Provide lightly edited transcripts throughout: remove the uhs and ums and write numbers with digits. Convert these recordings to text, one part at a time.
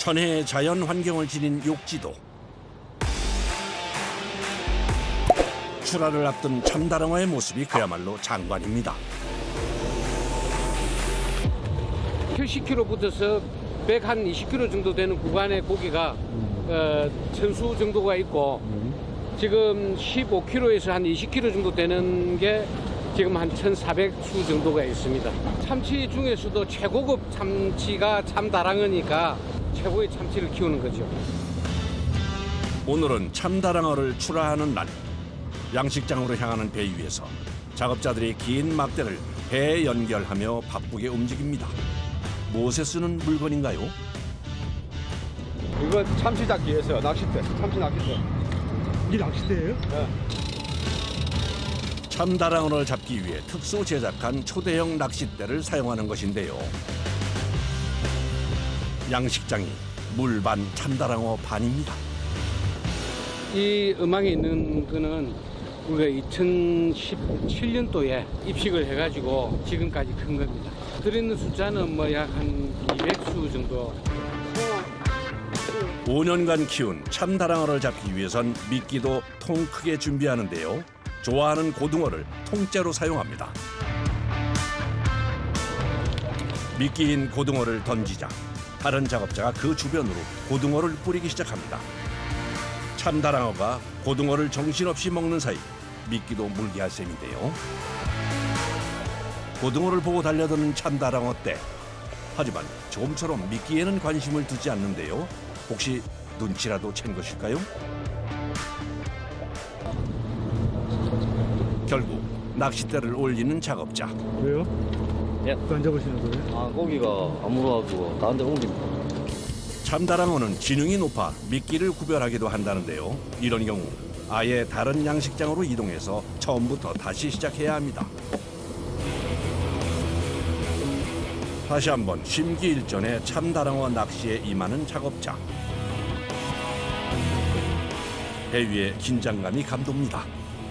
천혜의 자연 환경을 지닌 욕지도. 출하를 앞둔 참다랑어의 모습이 그야말로 장관입니다. 70km 붙어서 120km 정도 되는 구간의 고기가 천수 정도가 있고 지금 15km에서 한 20km 정도 되는 게 지금 한 1,400수 정도가 있습니다. 참치 중에서도 최고급 참치가 참다랑어니까 최고의 참치를 키우는 거죠. 오늘은 참다랑어를 출하하는 날. 양식장으로 향하는 배 위에서 작업자들이 긴 막대를 배에 연결하며 바쁘게 움직입니다. 무엇에 쓰는 물건인가요? 이거 참치 잡기 위해서 낚싯대, 참치 낚싯대. 이게 낚싯대예요? 네. 참다랑어를 잡기 위해 특수 제작한 초대형 낚싯대를 사용하는 것인데요. 양식장이 물 반 참다랑어 반입니다. 이 음항에 있는 거는 우리가 2017년도에 입식을 해가지고 지금까지 큰 겁니다. 들어있는 숫자는 뭐 약 한 200수 정도. 5년간 키운 참다랑어를 잡기 위해선 미끼도 통 크게 준비하는데요. 좋아하는 고등어를 통째로 사용합니다. 미끼인 고등어를 던지자 다른 작업자가 그 주변으로 고등어를 뿌리기 시작합니다. 참다랑어가 고등어를 정신없이 먹는 사이 미끼도 물게 할 셈인데요. 고등어를 보고 달려드는 참다랑어 떼. 하지만 좀처럼 미끼에는 관심을 두지 않는데요. 혹시 눈치라도 챈 것일까요? 결국 낚싯대를 올리는 작업자. 왜요? 예. 또 안 잡으시는 거예요? 아, 고기가 안 물어가지고 다른 데 옮깁니다. 참다랑어는 지능이 높아 미끼를 구별하기도 한다는데요. 이런 경우 아예 다른 양식장으로 이동해서 처음부터 다시 시작해야 합니다. 다시 한번 심기일전에 참다랑어 낚시에 임하는 작업자. 배 위에 긴장감이 감돕니다.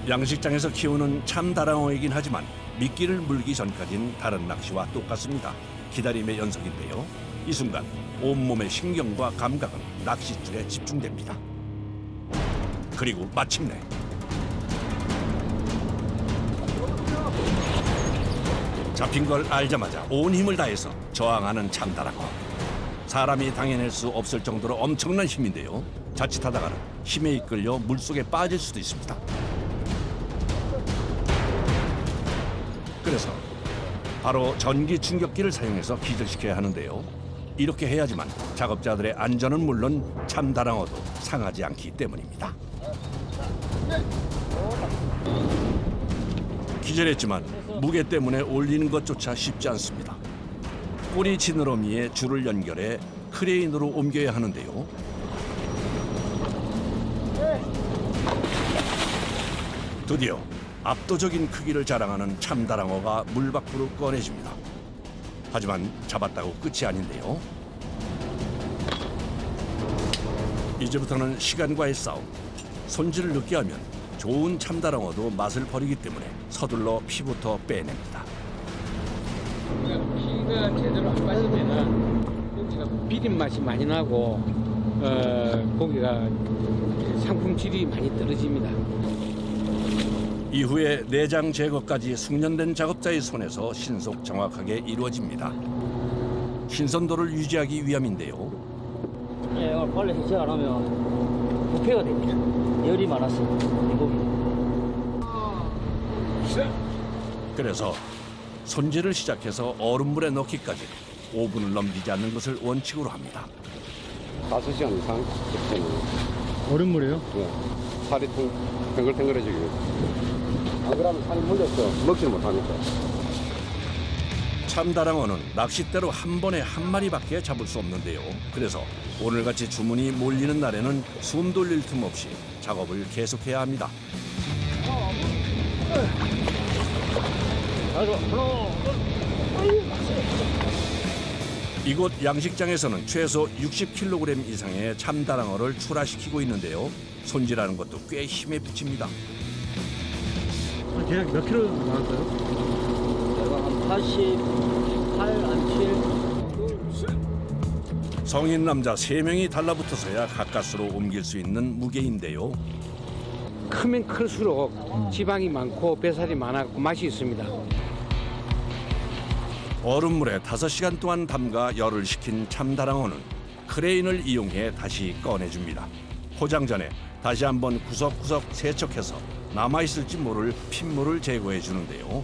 양식장에서 키우는 참다랑어이긴 하지만 미끼를 물기 전까진 다른 낚시와 똑같습니다. 기다림의 연속인데요. 이 순간 온몸의 신경과 감각은 낚싯줄에 집중됩니다. 그리고 마침내 잡힌 걸 알자마자 온 힘을 다해서 저항하는 참다랑어. 사람이 당해낼 수 없을 정도로 엄청난 힘인데요. 자칫하다가는 힘에 이끌려 물속에 빠질 수도 있습니다. 그래서 바로 전기 충격기를 사용해서 기절시켜야 하는데요. 이렇게 해야지만 작업자들의 안전은 물론 참다랑어도 상하지 않기 때문입니다. 기절했지만 무게 때문에 올리는 것조차 쉽지 않습니다. 꼬리 지느러미에 줄을 연결해 크레인으로 옮겨야 하는데요. 드디어 압도적인 크기를 자랑하는 참다랑어가 물 밖으로 꺼내집니다. 하지만 잡았다고 끝이 아닌데요. 이제부터는 시간과의 싸움. 손질을 늦게 하면 좋은 참다랑어도 맛을 버리기 때문에 서둘러 피부터 빼냅니다. 피가 제대로 안 빠지면은 고기가 비린 맛이 많이 나고 고기가 상품 질이 많이 떨어집니다. 이후에 내장 제거까지 숙련된 작업자의 손에서 신속 정확하게 이루어집니다. 신선도를 유지하기 위함인데요. 예, 이걸 빨리 해체 안 하면 부패가 됩니다. 열이 많아서 이 고기. 그래서 손질을 시작해서 얼음물에 넣기까지 5분을 넘기지 않는 것을 원칙으로 합니다. 5시간 이상 됐잖아요. 얼음물이에요? 네. 살이 탱글탱글해지기 위해서. 안 그러면 살이 물려서 먹지를 못하니까. 참다랑어는 낚싯대로 한 번에 한 마리밖에 잡을 수 없는데요. 그래서 오늘같이 주문이 몰리는 날에는 숨 돌릴 틈 없이 작업을 계속해야 합니다. 이곳 양식장에서는 최소 60kg 이상의 참다랑어를 출하시키고 있는데요. 손질하는 것도 꽤 힘에 부칩니다. 대략 몇 킬로 나갈까요? 제가 한 88, 한 7. 성인 남자 3명이 달라붙어서야 가까스로 옮길 수 있는 무게인데요. 크면 클수록 지방이 많고 뱃살이 많아갖고 맛이 있습니다. 얼음물에 5시간 동안 담가 열을 식힌 참다랑어는 크레인을 이용해 다시 꺼내줍니다. 포장 전에 다시 한번 구석구석 세척해서 남아있을지 모를 핏물을 제거해 주는데요.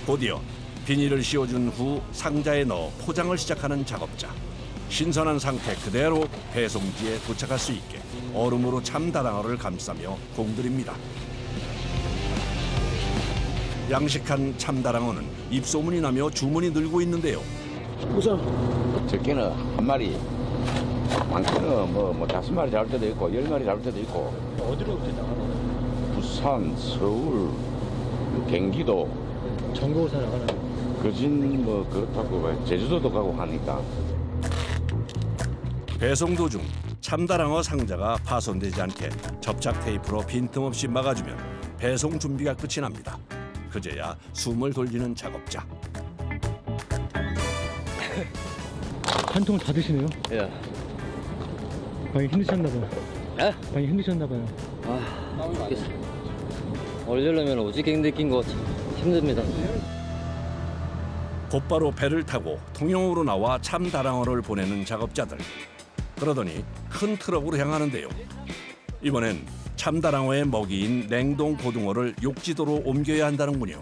곧이어 비닐을 씌워준 후 상자에 넣어 포장을 시작하는 작업자. 신선한 상태 그대로 배송지에 도착할 수 있게 얼음으로 참다랑어를 감싸며 공들입니다. 양식한 참다랑어는 입소문이 나며 주문이 늘고 있는데요. 적게는 한 마리, 많게는 뭐 5마리 잡을 때도 있고 10마리 잡을 때도 있고. 어디로 나가나요? 부산, 서울, 경기도, 전국으로 나가나요? 거진 뭐 그렇다고 제주도도 가고 하니까. 배송 도중 참다랑어 상자가 파손되지 않게 접착 테이프로 빈틈없이 막아주면 배송 준비가 끝이 납니다. 그제야 숨을 돌리는 작업자. 한 통을 다 드시네요. 예. 많이 힘드셨나봐요. 예? 많이 힘드셨나봐요. 올리려면 오지게 느낀 거 힘듭니다. 곧바로 배를 타고 통영으로 나와 참다랑어를 보내는 작업자들. 그러더니 큰 트럭으로 향하는데요. 이번엔 참다랑어의 먹이인 냉동 고등어를 욕지도로 옮겨야 한다는군요.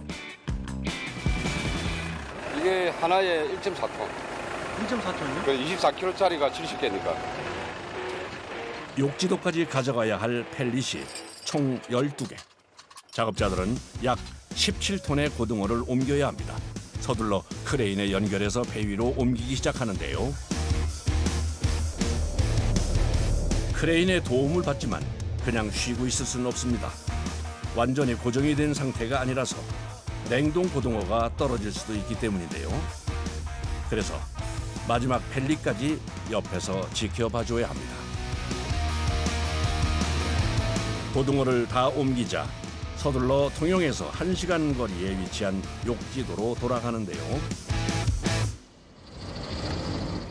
이게 하나에 1.4톤. 1.4톤이요? 24kg짜리가 70개니까. 욕지도까지 가져가야 할 펠릿이 총 12개. 작업자들은 약 17톤의 고등어를 옮겨야 합니다. 서둘러 크레인에 연결해서 배 위로 옮기기 시작하는데요. 크레인의 도움을 받지만 그냥 쉬고 있을 수는 없습니다. 완전히 고정이 된 상태가 아니라서 냉동 고등어가 떨어질 수도 있기 때문인데요. 그래서 마지막 펠릿까지 옆에서 지켜봐줘야 합니다. 고등어를 다 옮기자 서둘러 통영에서 1시간 거리에 위치한 욕지도로 돌아가는데요.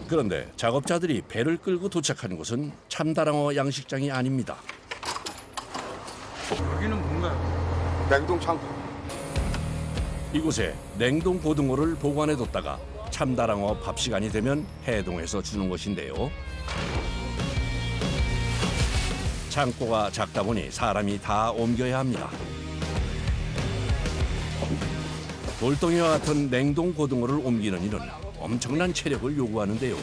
그런데 작업자들이 배를 끌고 도착한 곳은 참다랑어 양식장이 아닙니다. 여기는 뭔가요? 냉동 창고. 이곳에 냉동 고등어를 보관해뒀다가 참다랑어 밥 시간이 되면 해동해서 주는 것인데요. 창고가 작다 보니 사람이 다 옮겨야 합니다. 돌덩이와 같은 냉동 고등어를 옮기는 일은 엄청난 체력을 요구하는데요.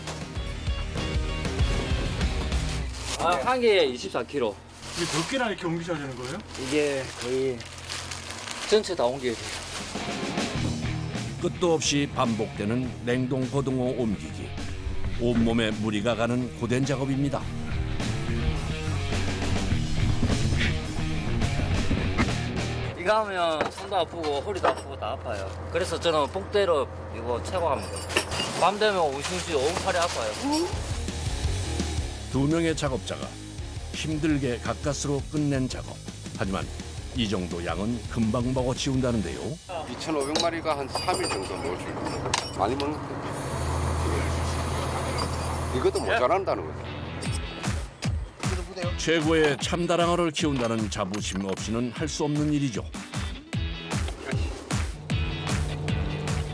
한 개에 24kg. 이게 몇 개나 이렇게 옮기셔야 되는 거예요? 이게 거의 전체 다 옮겨야 돼요. 끝도 없이 반복되는 냉동 고등어 옮기기. 온몸에 무리가 가는 고된 작업입니다. 이거 하면 손도 아프고 허리도 아프고 다 아파요. 그래서 저는 복대로 이거 최고합니다. 밤 되면 우신시 오른팔이 아파요. 2명의 작업자가 힘들게 가까스로 끝낸 작업. 하지만 이 정도 양은 금방 먹어 치운다는데요. 2,500마리가 한 3일 정도 먹을 수 있고 많이 먹는 거. 이것도 모자란다는 거죠. 최고의 참다랑어를 키운다는 자부심 없이는 할 수 없는 일이죠.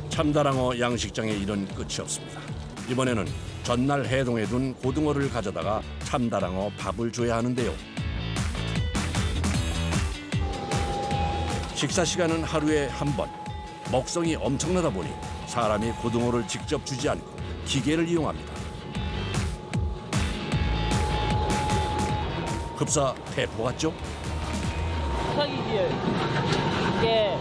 참다랑어 양식장의 일은 끝이 없습니다. 이번에는 전날 해동해둔 고등어를 가져다가 참다랑어 밥을 줘야 하는데요. 식사 시간은 하루에 한 번. 먹성이 엄청나다 보니 사람이 고등어를 직접 주지 않고 기계를 이용합니다. 흡사 대포 같죠? 타기기에 이게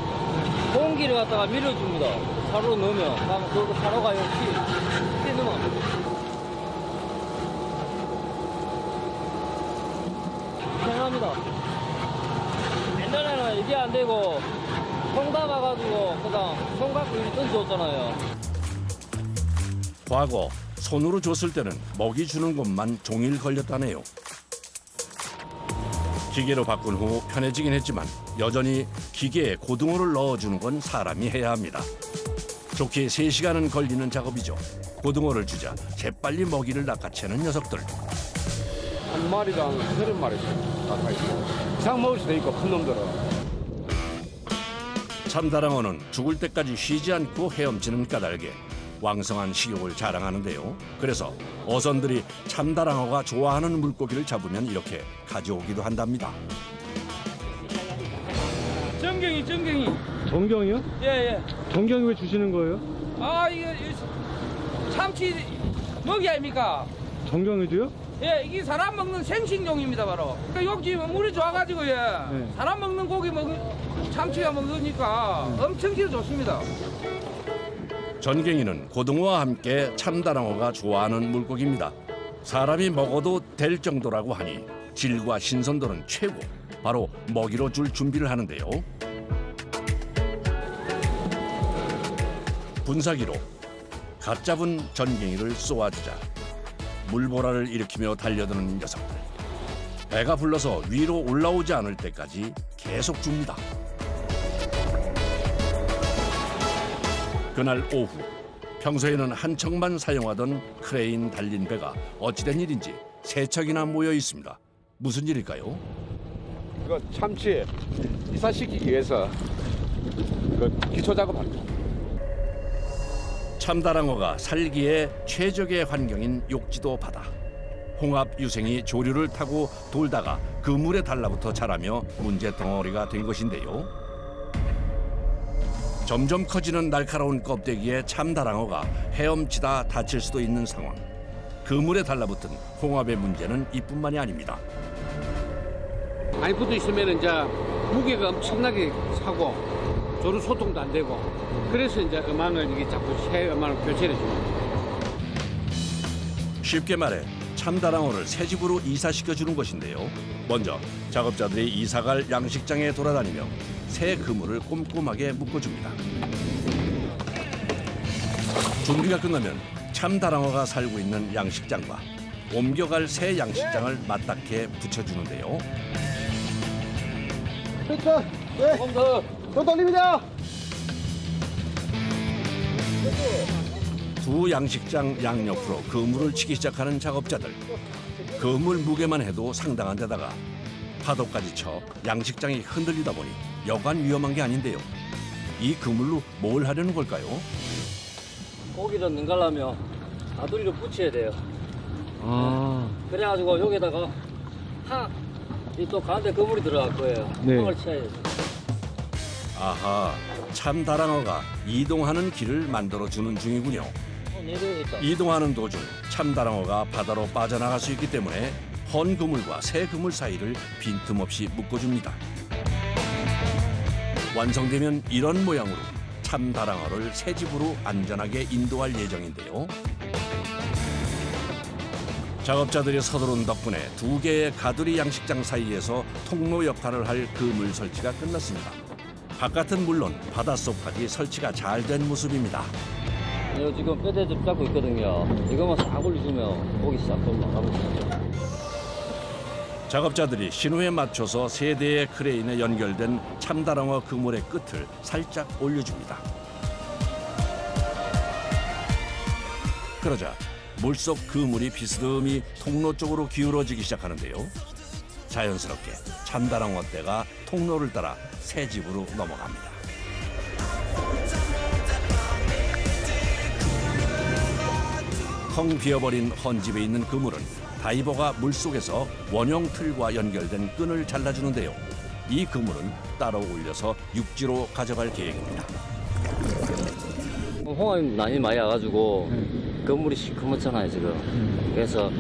공기를 갖다가 밀어줍니다. 사로 넣으면 그러면 그 사로가 역시 이렇게 넣으면 편합니다. 옛날에는 이게 안 되고 송 담아가지고 그다음 손 갖고 이리 던져줬잖아요. 과거 손으로 줬을 때는 먹이 주는 것만 종일 걸렸다네요. 기계로 바꾼 후 편해지긴 했지만 여전히 기계에 고등어를 넣어주는 건 사람이 해야 합니다. 좋게 3시간은 걸리는 작업이죠. 고등어를 주자 재빨리 먹이를 낚아채는 녀석들. 한 마리당 30마리씩 가까이 있고 이상 먹을 수도 있고 큰 놈들은. 참다랑어는 죽을 때까지 쉬지 않고 헤엄치는 까닭에 왕성한 식욕을 자랑하는데요. 그래서 어선들이 참다랑어가 좋아하는 물고기를 잡으면 이렇게 가져오기도 한답니다. 정경이. 정경이요? 예. 정경이 왜 주시는 거예요? 아, 이거 참치 먹이 아닙니까? 정경이도요? 예, 이게 사람 먹는 생식용입니다, 바로. 그러니까 여기 물이 좋아가지고, 예. 네. 사람 먹는 고기 참치가 먹으니까 엄청 기가 좋습니다. 전갱이는 고등어와 함께 참다랑어가 좋아하는 물고기입니다. 사람이 먹어도 될 정도라고 하니 질과 신선도는 최고. 바로 먹이로 줄 준비를 하는데요. 분사기로 갓 잡은 전갱이를 쏘아주자 물보라를 일으키며 달려드는 녀석들. 배가 불러서 위로 올라오지 않을 때까지 계속 줍니다. 그날 오후 평소에는 한 척만 사용하던 크레인 달린 배가 어찌된 일인지 세 척이나 모여 있습니다. 무슨 일일까요? 이거 참치 이사시키기 위해서 그 기초 작업합니다. 참다랑어가 살기에 최적의 환경인 욕지도 바다. 홍합 유생이 조류를 타고 돌다가 그 물에 달라붙어 자라며 문제 덩어리가 된 것인데요. 점점 커지는 날카로운 껍데기에 참다랑어가 헤엄치다 다칠 수도 있는 상황. 그 물에 달라붙은 홍합의 문제는 이뿐만이 아닙니다. 많이 붙어 있으면 이제 무게가 엄청나게 사고 조류 소통도 안 되고 그래서 이제 어망을 이게 자꾸 새 어망을 교체해 줍니다. 쉽게 말해 참다랑어를 새 집으로 이사시켜 주는 것인데요. 먼저 작업자들이 이사갈 양식장에 돌아다니며 새 그물을 꼼꼼하게 묶어줍니다. 준비가 끝나면 참다랑어가 살고 있는 양식장과 옮겨갈 새 양식장을 맞닿게 붙여주는데요. 됐다. 네. 또 돌립니다. 두 양식장 양옆으로 그물을 치기 시작하는 작업자들. 그물 무게만 해도 상당한 데다가 파도까지 쳐 양식장이 흔들리다 보니 여간 위험한 게 아닌데요. 이 그물로 뭘 하려는 걸까요? 고기를 능가려면 가두리를 붙여야 돼요. 아, 그래가지고 여기다가 또 가운데 그물이 들어갈 거예요. 네. 항을 쳐야 돼요. 아하, 참다랑어가 이동하는 길을 만들어주는 중이군요. 내려있다. 이동하는 도중 참다랑어가 바다로 빠져나갈 수 있기 때문에 헌 그물과 새 그물 사이를 빈틈없이 묶어줍니다. 완성되면 이런 모양으로 참다랑어를 새 집으로 안전하게 인도할 예정인데요. 작업자들이 서두른 덕분에 두 개의 가두리 양식장 사이에서 통로 역할을 할 그물 설치가 끝났습니다. 바깥은 물론 바닷속까지 설치가 잘 된 모습입니다. 이거 지금 뼈대접 잡고 있거든요. 이거만 싹 올려주면 고기 싹 올라가면 작업자들이 신호에 맞춰서 세 대의 크레인에 연결된 참다랑어 그물의 끝을 살짝 올려줍니다. 그러자 물속 그물이 비스듬히 통로 쪽으로 기울어지기 시작하는데요. 자연스럽게 참다랑어 떼가 통로를 따라 새 집으로 넘어갑니다. 텅 비어버린 헌집에 있는 그물은 다이버가 물속에서 원형 틀과 연결된 끈을 잘라주는데요. 이 그물은 따로 올려서 육지로 가져갈 계획입니다. 홍합이 많이 와가지고 그물이 시커멓잖아요 지금. 그래서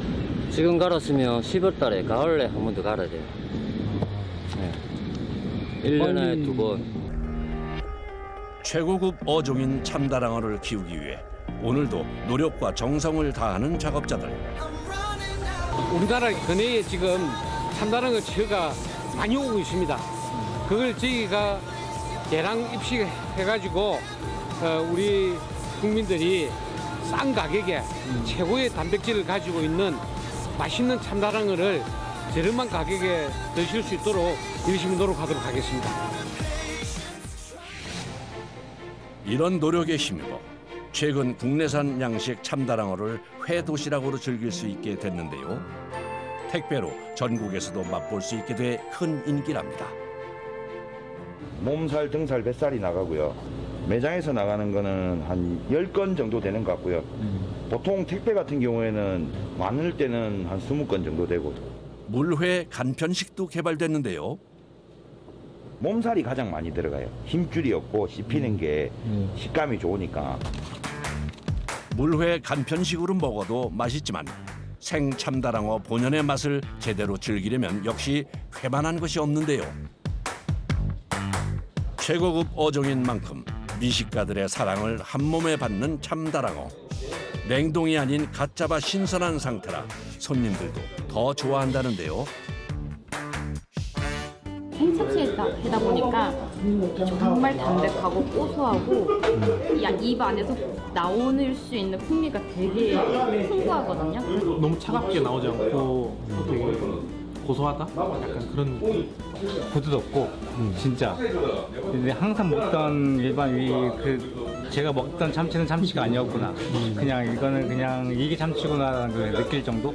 지금 갈았으면 10월 달에 가을에 한 번 더 갈아야 돼요. 네. 1년에 2번. 최고급 어종인 참다랑어를 키우기 위해 오늘도 노력과 정성을 다하는 작업자들. 우리나라 근해에 지금 참다랑어 치어가 많이 오고 있습니다. 그걸 저희가 대량 입식해가지고 우리 국민들이 싼 가격에 최고의 단백질을 가지고 있는 맛있는 참다랑어를 저렴한 가격에 드실 수 있도록 열심히 노력하도록 하겠습니다. 이런 노력에 힘입어 최근 국내산 양식 참다랑어를 회 도시락으로 즐길 수 있게 됐는데요. 택배로 전국에서도 맛볼 수 있게 돼 큰 인기랍니다. 몸살, 등살, 뱃살이 나가고요. 매장에서 나가는 거는 한 10건 정도 되는 것 같고요. 보통 택배 같은 경우에는 많을 때는 한 20건 정도 되고. 물회 간편식도 개발됐는데요. 몸살이 가장 많이 들어가요. 힘줄이 없고 씹히는 게 식감이 좋으니까. 물회 간편식으로 먹어도 맛있지만 생 참다랑어 본연의 맛을 제대로 즐기려면 역시 회만한 것이 없는데요. 최고급 어종인 만큼 미식가들의 사랑을 한 몸에 받는 참다랑어. 냉동이 아닌 갓 잡아 신선한 상태라 손님들도 더 좋아한다는데요. 생참치에다 보니까 정말 담백하고 고소하고 입 안에서 나오는 수 있는 풍미가 되게 풍부하거든요. 너무 차갑게 나오지 않고 되게 고소하다? 약간 그런 느낌. 부드럽고 진짜 근데 항상 먹던 일반 제가 먹던 참치는 참치가 아니었구나. 그냥 이거는 그냥 이게 참치구나라는 걸 느낄 정도?